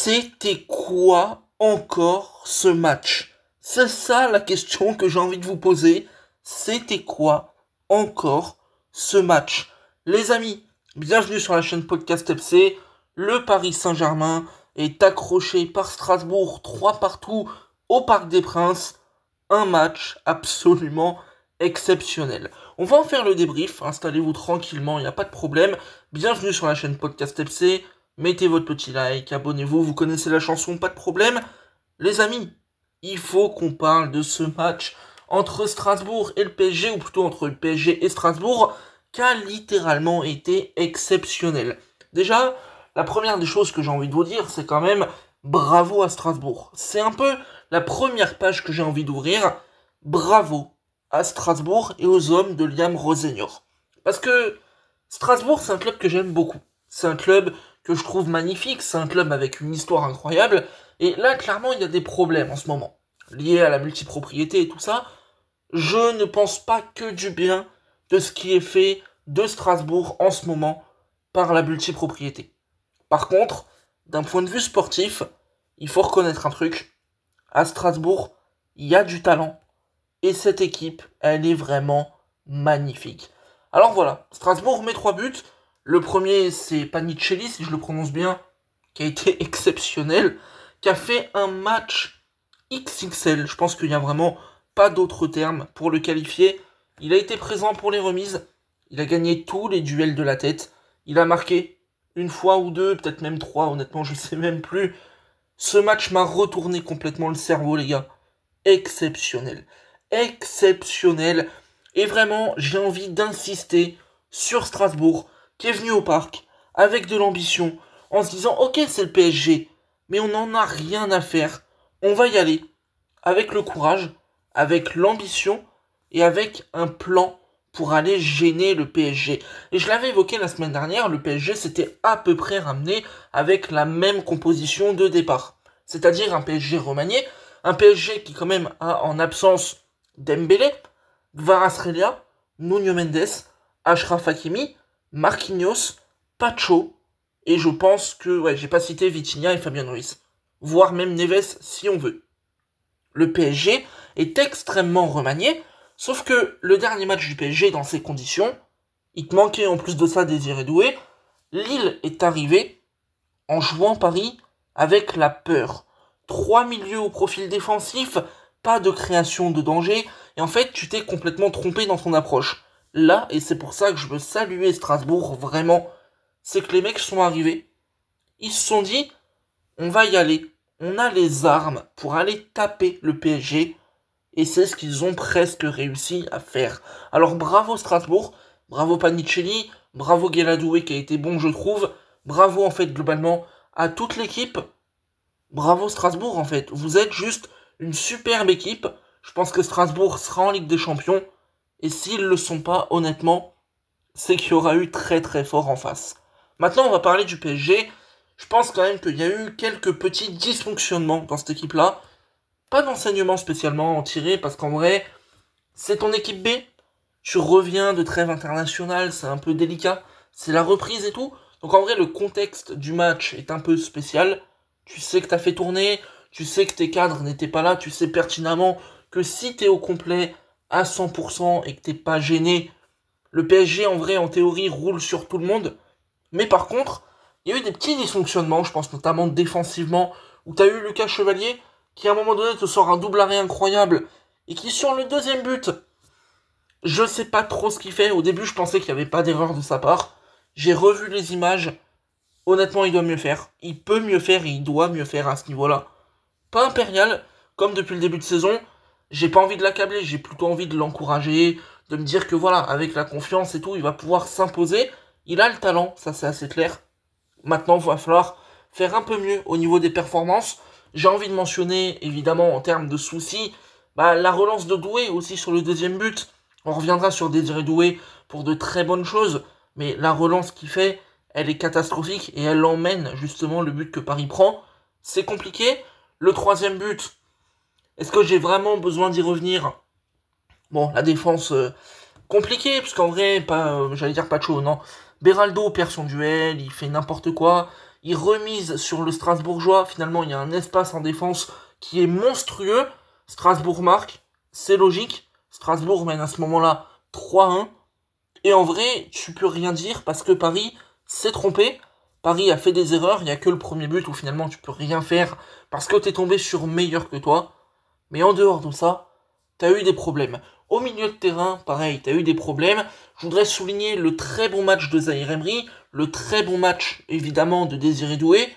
C'était quoi encore ce match? C'est ça la question que j'ai envie de vous poser. C'était quoi encore ce match? Les amis, bienvenue sur la chaîne Podcast FC. Le Paris Saint-Germain est accroché par Strasbourg 3 partout au Parc des Princes. Un match absolument exceptionnel. On va en faire le débrief, installez-vous tranquillement, il n'y a pas de problème. Bienvenue sur la chaîne Podcast FC. Mettez votre petit like, abonnez-vous, vous connaissez la chanson, pas de problème. Les amis, il faut qu'on parle de ce match entre Strasbourg et le PSG, ou plutôt entre le PSG et Strasbourg, qui a littéralement été exceptionnel. Déjà, la première des choses que j'ai envie de vous dire, c'est quand même bravo à Strasbourg. C'est un peu la première page que j'ai envie d'ouvrir. Bravo à Strasbourg et aux hommes de Liam Rosenior. Parce que Strasbourg, c'est un club que j'aime beaucoup. C'est un club que je trouve magnifique, c'est un club avec une histoire incroyable, et là, clairement, il y a des problèmes en ce moment, liés à la multipropriété et tout ça. Je ne pense pas que du bien de ce qui est fait de Strasbourg en ce moment par la multipropriété. Par contre, d'un point de vue sportif, il faut reconnaître un truc. À Strasbourg, il y a du talent, et cette équipe, elle est vraiment magnifique. Alors voilà, Strasbourg met 3 buts. Le premier, c'est Panicelli, si je le prononce bien, qui a été exceptionnel, qui a fait un match XXL. Je pense qu'il n'y a vraiment pas d'autre terme pour le qualifier. Il a été présent pour les remises. Il a gagné tous les duels de la tête. Il a marqué une fois ou deux, peut-être même 3, honnêtement, je ne sais même plus. Ce match m'a retourné complètement le cerveau, les gars. Exceptionnel. Exceptionnel. Et vraiment, j'ai envie d'insister sur Strasbourg, qui est venu au parc avec de l'ambition, en se disant ok, c'est le PSG, mais on n'en a rien à faire. On va y aller avec le courage, avec l'ambition et avec un plan pour aller gêner le PSG. Et je l'avais évoqué la semaine dernière, le PSG s'était à peu près ramené avec la même composition de départ. C'est-à-dire un PSG remanié, un PSG qui quand même a en absence Dembélé, Kvaratskhelia, Nuno Mendes, Achraf Hakimi, Marquinhos, Pacho, et je pense que, ouais, j'ai pas cité Vitinha et Fabien Ruiz, voire même Neves si on veut. Le PSG est extrêmement remanié, sauf que le dernier match du PSG dans ces conditions, il te manquait en plus de ça Désiré Doué. Lille est arrivé en jouant Paris avec la peur. 3 milieux au profil défensif, pas de création de danger, et en fait tu t'es complètement trompé dans ton approche. Là, et c'est pour ça que je veux saluer Strasbourg, vraiment, c'est que les mecs sont arrivés, ils se sont dit, on va y aller, on a les armes pour aller taper le PSG, et c'est ce qu'ils ont presque réussi à faire. Alors bravo Strasbourg, bravo Panicelli, bravo Guéladoué qui a été bon je trouve, bravo en fait globalement à toute l'équipe, bravo Strasbourg en fait, vous êtes juste une superbe équipe, je pense que Strasbourg sera en Ligue des Champions, et s'ils ne le sont pas, honnêtement, c'est qu'il y aura eu très très fort en face. Maintenant, on va parler du PSG. Je pense quand même qu'il y a eu quelques petits dysfonctionnements dans cette équipe-là. Pas d'enseignement spécialement en tiré, parce qu'en vrai, c'est ton équipe B. Tu reviens de trêve internationale, c'est un peu délicat. C'est la reprise et tout. Donc en vrai, le contexte du match est un peu spécial. Tu sais que t'as fait tourner, tu sais que tes cadres n'étaient pas là, tu sais pertinemment que si t'es au complet à 100% et que t'es pas gêné, le PSG en vrai en théorie roule sur tout le monde. Mais par contre, il y a eu des petits dysfonctionnements, je pense notamment défensivement, où t'as eu Lucas Chevalier qui à un moment donné te sort un double arrêt incroyable et qui sur le deuxième but, je sais pas trop ce qu'il fait. Au début je pensais qu'il n'y avait pas d'erreur de sa part. J'ai revu les images. Honnêtement, il doit mieux faire. Il peut mieux faire et il doit mieux faire à ce niveau-là. Pas impérial, comme depuis le début de saison. J'ai pas envie de l'accabler, j'ai plutôt envie de l'encourager, de me dire que voilà, avec la confiance et tout, il va pouvoir s'imposer. Il a le talent, ça c'est assez clair. Maintenant, il va falloir faire un peu mieux au niveau des performances. J'ai envie de mentionner, évidemment, en termes de soucis, la relance de Doué aussi sur le deuxième but. On reviendra sur Désiré Doué pour de très bonnes choses, mais la relance qu'il fait, elle est catastrophique et elle emmène justement le but que Paris prend. C'est compliqué. Le troisième but, est-ce que j'ai vraiment besoin d'y revenir? Bon, la défense, compliquée, parce qu'en vrai, pas, j'allais dire Pacho, non. Beraldo perd son duel, il fait n'importe quoi. il remise sur le Strasbourgeois. Finalement, il y a un espace en défense qui est monstrueux. Strasbourg marque, c'est logique. Strasbourg mène à ce moment-là 3-1. Et en vrai, tu peux rien dire parce que Paris s'est trompé. Paris a fait des erreurs. Il n'y a que le premier but où finalement tu peux rien faire parce que t'es tombé sur meilleur que toi. Mais en dehors de ça, t'as eu des problèmes. Au milieu de terrain, pareil, t'as eu des problèmes. Je voudrais souligner le très bon match de Zahir Emery, le très bon match, évidemment, de Désiré Doué,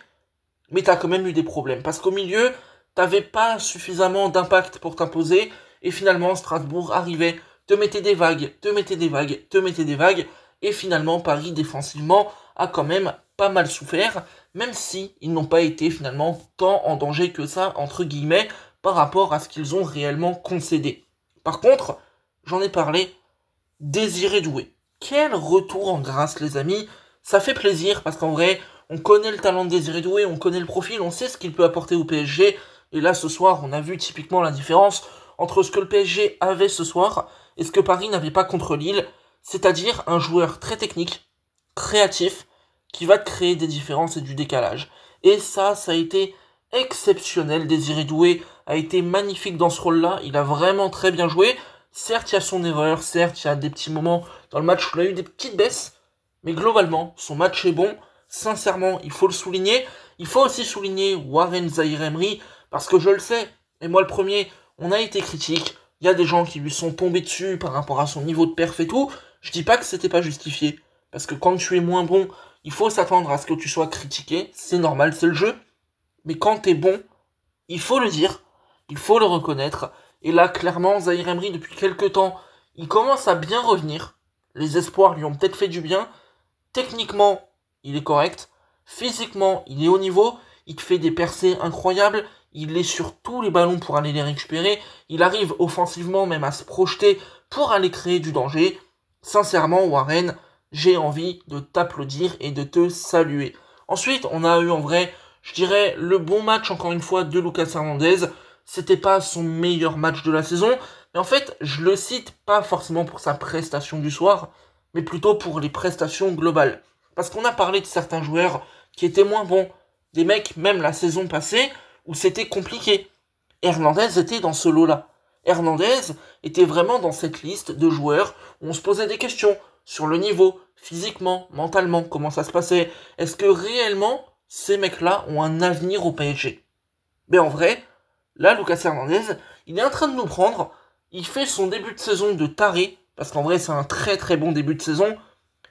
mais t'as quand même eu des problèmes. Parce qu'au milieu, t'avais pas suffisamment d'impact pour t'imposer, et finalement, Strasbourg arrivait, te mettait des vagues, te mettait des vagues, te mettait des vagues, et finalement, Paris, défensivement, a quand même pas mal souffert, même si ils n'ont pas été finalement tant en danger que ça, entre guillemets, par rapport à ce qu'ils ont réellement concédé. Par contre, j'en ai parlé, Désiré Doué. Quel retour en grâce, les amis. Ça fait plaisir parce qu'en vrai, on connaît le talent de Désiré Doué, on connaît le profil, on sait ce qu'il peut apporter au PSG. Et là, ce soir, on a vu typiquement la différence entre ce que le PSG avait ce soir et ce que Paris n'avait pas contre Lille. C'est-à-dire un joueur très technique, créatif, qui va te créer des différences et du décalage. Et ça a été exceptionnel. Désiré Doué a été magnifique dans ce rôle-là. Il a vraiment très bien joué. Certes, il y a son erreur. Certes, il y a des petits moments dans le match où il a eu des petites baisses. Mais globalement, son match est bon. Sincèrement, il faut le souligner. Il faut aussi souligner Warren Zahir Emery. Parce que je le sais, et moi le premier, on a été critique. Il y a des gens qui lui sont tombés dessus par rapport à son niveau de perf et tout. Je dis pas que c'était pas justifié. Parce que quand tu es moins bon, il faut s'attendre à ce que tu sois critiqué. C'est normal, c'est le jeu. Mais quand t'es bon, il faut le dire, il faut le reconnaître. Et là, clairement, Zahir Emery, depuis quelques temps, il commence à bien revenir. Les espoirs lui ont peut-être fait du bien. Techniquement, il est correct. Physiquement, il est au niveau. Il te fait des percées incroyables. Il est sur tous les ballons pour aller les récupérer. Il arrive offensivement même à se projeter pour aller créer du danger. Sincèrement, Warren, j'ai envie de t'applaudir et de te saluer. Ensuite, on a eu en vrai, je dirais, le bon match encore une fois de Lucas Hernandez. C'était pas son meilleur match de la saison, mais en fait, je le cite pas forcément pour sa prestation du soir, mais plutôt pour les prestations globales. Parce qu'on a parlé de certains joueurs qui étaient moins bons, des mecs même la saison passée où c'était compliqué. Hernandez était dans ce lot-là. Hernandez était vraiment dans cette liste de joueurs où on se posait des questions sur le niveau, physiquement, mentalement, comment ça se passait. Est-ce que réellement ces mecs-là ont un avenir au PSG? Mais en vrai, là, Lucas Hernandez, il est en train de nous prendre. Il fait son début de saison de taré, parce qu'en vrai, c'est un très très bon début de saison,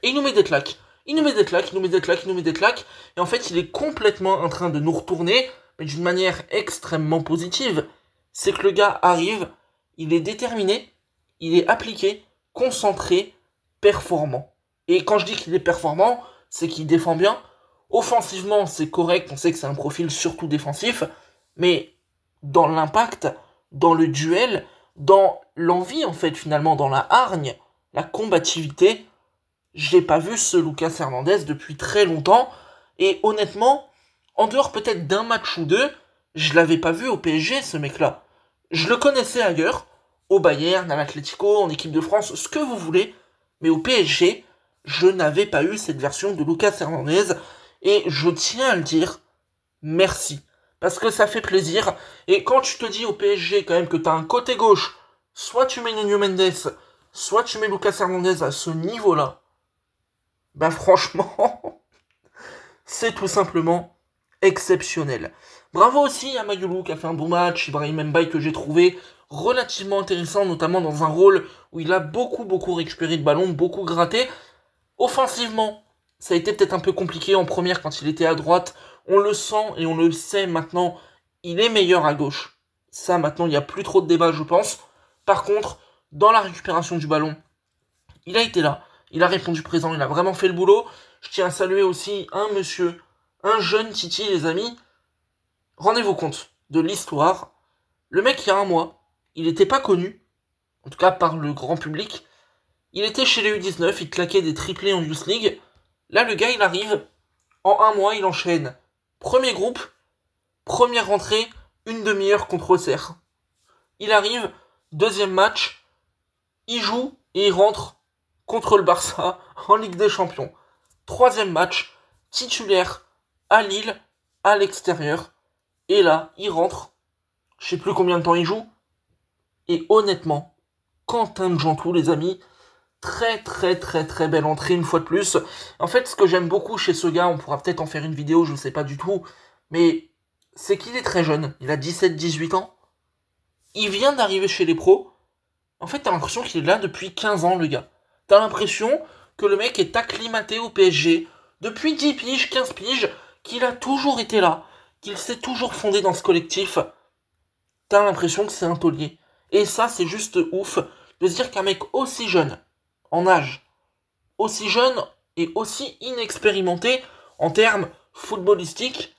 et il nous met des claques. Il nous met des claques, il nous met des claques, il nous met des claques, et en fait, il est complètement en train de nous retourner, mais d'une manière extrêmement positive. C'est que le gars arrive, il est déterminé, il est appliqué, concentré, performant. Et quand je dis qu'il est performant, c'est qu'il défend bien. Offensivement, c'est correct, on sait que c'est un profil surtout défensif, mais dans l'impact, dans le duel, dans l'envie en fait finalement, dans la hargne, la combativité, j'ai pas vu ce Lucas Hernandez depuis très longtemps, et honnêtement, en dehors peut-être d'un match ou deux, je l'avais pas vu au PSG ce mec-là. Je le connaissais ailleurs, au Bayern, à l'Atlético, en équipe de France, ce que vous voulez, mais au PSG, je n'avais pas eu cette version de Lucas Hernandez, et je tiens à le dire, merci. Parce que ça fait plaisir, et quand tu te dis au PSG quand même que t'as un côté gauche, soit tu mets Nuno Mendes, soit tu mets Lucas Hernandez à ce niveau-là, bah franchement, c'est tout simplement exceptionnel. Bravo aussi à Mayulu qui a fait un bon match, Ibrahim Mbaye que j'ai trouvé relativement intéressant, notamment dans un rôle où il a beaucoup récupéré de ballons, beaucoup gratté. Offensivement, ça a été peut-être un peu compliqué en première quand il était à droite. On le sent et on le sait maintenant, il est meilleur à gauche. Ça maintenant, il n'y a plus trop de débat je pense. Par contre, dans la récupération du ballon, il a été là. Il a répondu présent, il a vraiment fait le boulot. Je tiens à saluer aussi un monsieur, un jeune Titi les amis. Rendez-vous compte de l'histoire. Le mec, il y a un mois, il n'était pas connu, en tout cas par le grand public. Il était chez les U19, il claquait des triplés en Youth League. Là, le gars, il arrive, en un mois, il enchaîne. Premier groupe, première rentrée, une demi-heure contre Auxerre. Il arrive, deuxième match, il joue et il rentre contre le Barça en Ligue des Champions. Troisième match, titulaire, à Lille, à l'extérieur. Et là, il rentre. Je sais plus combien de temps il joue. Et honnêtement, Quentin Djantou, les amis, très très très très belle entrée une fois de plus. En fait, ce que j'aime beaucoup chez ce gars, on pourra peut-être en faire une vidéo, je sais pas du tout, mais c'est qu'il est très jeune. Il a 17-18 ans. Il vient d'arriver chez les pros. En fait, t'as l'impression qu'il est là depuis 15 ans, le gars. T'as l'impression que le mec est acclimaté au PSG depuis 10 piges, 15 piges, qu'il a toujours été là, qu'il s'est toujours fondé dans ce collectif. T'as l'impression que c'est un taulier. Et ça, c'est juste ouf de se dire qu'un mec aussi jeune, en âge, aussi jeune et aussi inexpérimenté en termes footballistiques,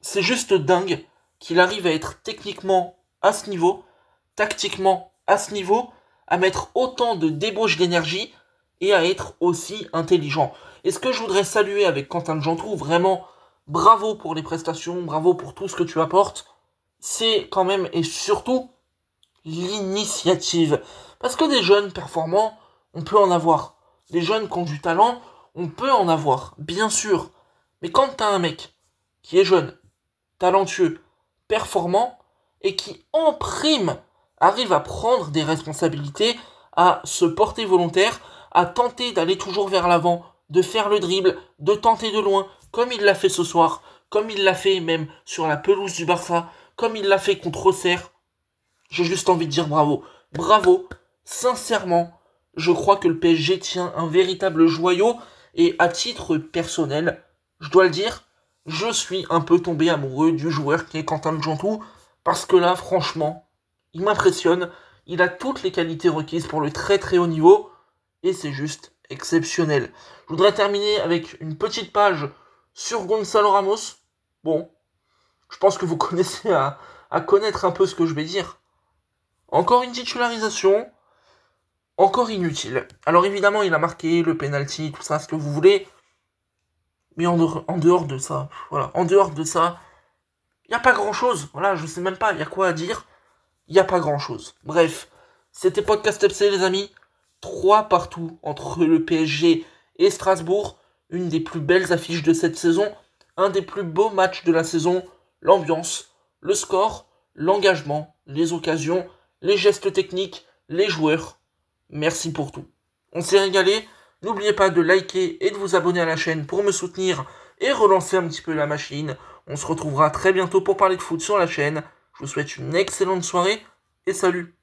c'est juste dingue qu'il arrive à être techniquement à ce niveau, tactiquement à ce niveau, à mettre autant de débauche d'énergie et à être aussi intelligent. Et ce que je voudrais saluer avec Quentin Djantou, vraiment bravo pour les prestations, bravo pour tout ce que tu apportes, c'est quand même et surtout l'initiative. Parce que des jeunes performants, on peut en avoir. Des jeunes qui ont du talent, on peut en avoir, bien sûr. Mais quand t'as un mec qui est jeune, talentueux, performant, et qui, en prime, arrive à prendre des responsabilités, à se porter volontaire, à tenter d'aller toujours vers l'avant, de faire le dribble, de tenter de loin, comme il l'a fait ce soir, comme il l'a fait même sur la pelouse du Barça, comme il l'a fait contre Auxerre, j'ai juste envie de dire bravo. Bravo. Sincèrement, je crois que le PSG tient un véritable joyau. Et à titre personnel, je dois le dire, je suis un peu tombé amoureux du joueur qui est Quentin Djantou. Parce que là, franchement, il m'impressionne. Il a toutes les qualités requises pour le très très haut niveau. Et c'est juste exceptionnel. Je voudrais terminer avec une petite page sur Gonzalo Ramos. Bon, je pense que vous connaissez à connaître un peu ce que je vais dire. Encore une titularisation, encore inutile. Alors évidemment, il a marqué le penalty, tout ça, ce que vous voulez. Mais en dehors de ça, voilà, en dehors de ça, il n'y a pas grand-chose. Voilà, je sais même pas, il y a quoi à dire. Il n'y a pas grand-chose. Bref, c'était Podcast FC, les amis. 3 partout entre le PSG et Strasbourg. Une des plus belles affiches de cette saison. Un des plus beaux matchs de la saison. L'ambiance, le score, l'engagement, les occasions, les gestes techniques, les joueurs. Merci pour tout. On s'est régalé. N'oubliez pas de liker et de vous abonner à la chaîne pour me soutenir et relancer un petit peu la machine. On se retrouvera très bientôt pour parler de foot sur la chaîne. Je vous souhaite une excellente soirée et salut.